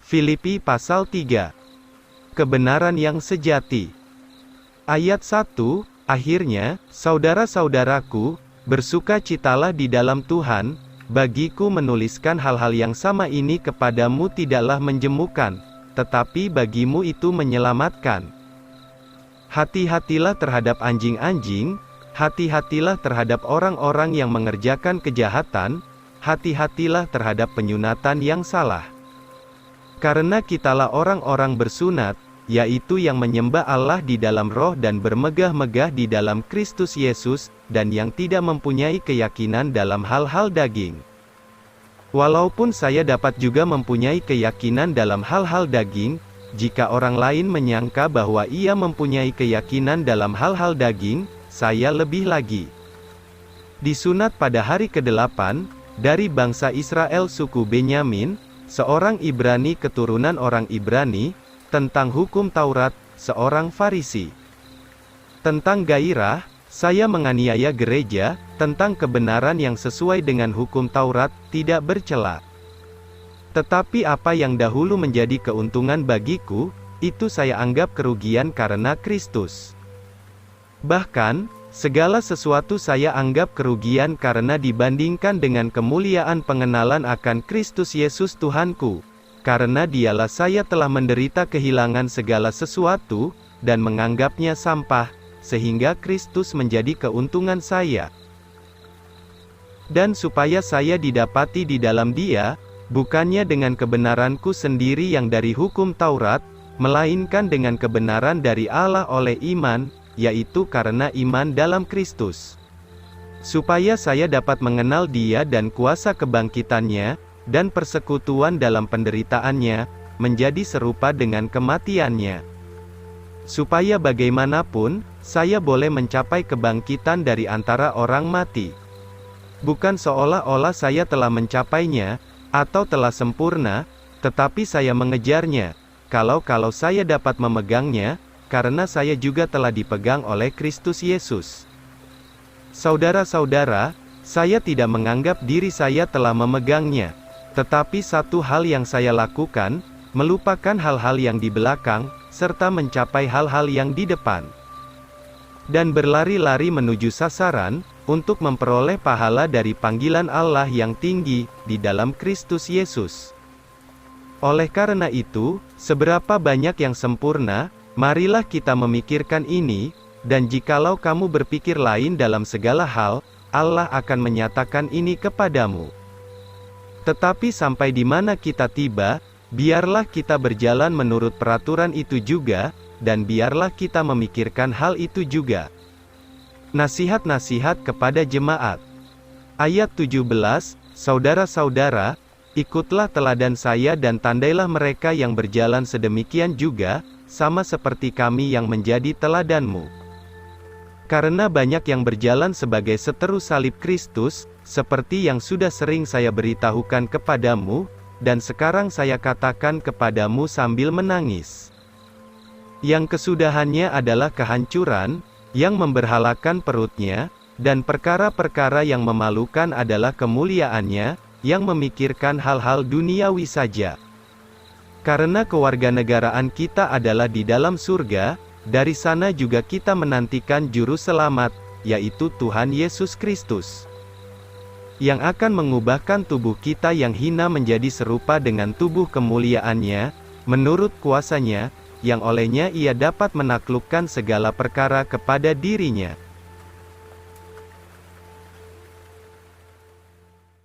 Filipi pasal 3. Kebenaran yang sejati. Ayat 1, akhirnya, saudara-saudaraku, bersukacitalah di dalam Tuhan. Bagiku menuliskan hal-hal yang sama ini kepadamu tidaklah menjemukan, tetapi bagimu itu menyelamatkan. Hati-hatilah terhadap anjing-anjing, hati-hatilah terhadap orang-orang yang mengerjakan kejahatan, hati-hatilah terhadap penyunatan yang salah. Karena kitalah orang-orang bersunat, yaitu yang menyembah Allah di dalam roh dan bermegah-megah di dalam Kristus Yesus, dan yang tidak mempunyai keyakinan dalam hal-hal daging. Walaupun saya dapat juga mempunyai keyakinan dalam hal-hal daging, jika orang lain menyangka bahwa ia mempunyai keyakinan dalam hal-hal daging, saya lebih lagi. Disunat pada hari ke-8, dari bangsa Israel suku Benyamin, seorang Ibrani keturunan orang Ibrani, tentang hukum Taurat, seorang Farisi. Tentang gairah, saya menganiaya gereja, tentang kebenaran yang sesuai dengan hukum Taurat, tidak bercela. Tetapi apa yang dahulu menjadi keuntungan bagiku, itu saya anggap kerugian karena Kristus. Bahkan, segala sesuatu saya anggap kerugian karena dibandingkan dengan kemuliaan pengenalan akan Kristus Yesus Tuhanku. Karena dialah saya telah menderita kehilangan segala sesuatu, dan menganggapnya sampah, sehingga Kristus menjadi keuntungan saya. Dan supaya saya didapati di dalam Dia, bukannya dengan kebenaranku sendiri yang dari hukum Taurat, melainkan dengan kebenaran dari Allah oleh iman, yaitu karena iman dalam Kristus. Supaya saya dapat mengenal Dia dan kuasa kebangkitannya, dan persekutuan dalam penderitaannya, menjadi serupa dengan kematiannya. Supaya bagaimanapun, saya boleh mencapai kebangkitan dari antara orang mati. Bukan seolah-olah saya telah mencapainya, atau telah sempurna, tetapi saya mengejarnya, kalau saya dapat memegangnya, karena saya juga telah dipegang oleh Kristus Yesus. Saudara-saudara, saya tidak menganggap diri saya telah memegangnya. Tetapi satu hal yang saya lakukan, melupakan hal-hal yang di belakang, serta mencapai hal-hal yang di depan. Dan berlari-lari menuju sasaran, untuk memperoleh pahala dari panggilan Allah yang tinggi, di dalam Kristus Yesus. Oleh karena itu, seberapa banyak yang sempurna, marilah kita memikirkan ini, dan jikalau kamu berpikir lain dalam segala hal, Allah akan menyatakan ini kepadamu. Tetapi sampai di mana kita tiba, biarlah kita berjalan menurut peraturan itu juga, dan biarlah kita memikirkan hal itu juga. Nasihat-nasihat kepada jemaat. Ayat 17, saudara-saudara, ikutlah teladan saya dan tandailah mereka yang berjalan sedemikian juga, sama seperti kami yang menjadi teladanmu. Karena banyak yang berjalan sebagai seteru salib Kristus, seperti yang sudah sering saya beritahukan kepadamu, dan sekarang saya katakan kepadamu sambil menangis. Yang kesudahannya adalah kehancuran, yang memberhalakan perutnya, dan perkara-perkara yang memalukan adalah kemuliaannya, yang memikirkan hal-hal duniawi saja. Karena kewarganegaraan kita adalah di dalam surga, dari sana juga kita menantikan juru selamat, yaitu Tuhan Yesus Kristus, yang akan mengubahkan tubuh kita yang hina menjadi serupa dengan tubuh kemuliaannya, menurut kuasanya, yang olehnya ia dapat menaklukkan segala perkara kepada dirinya.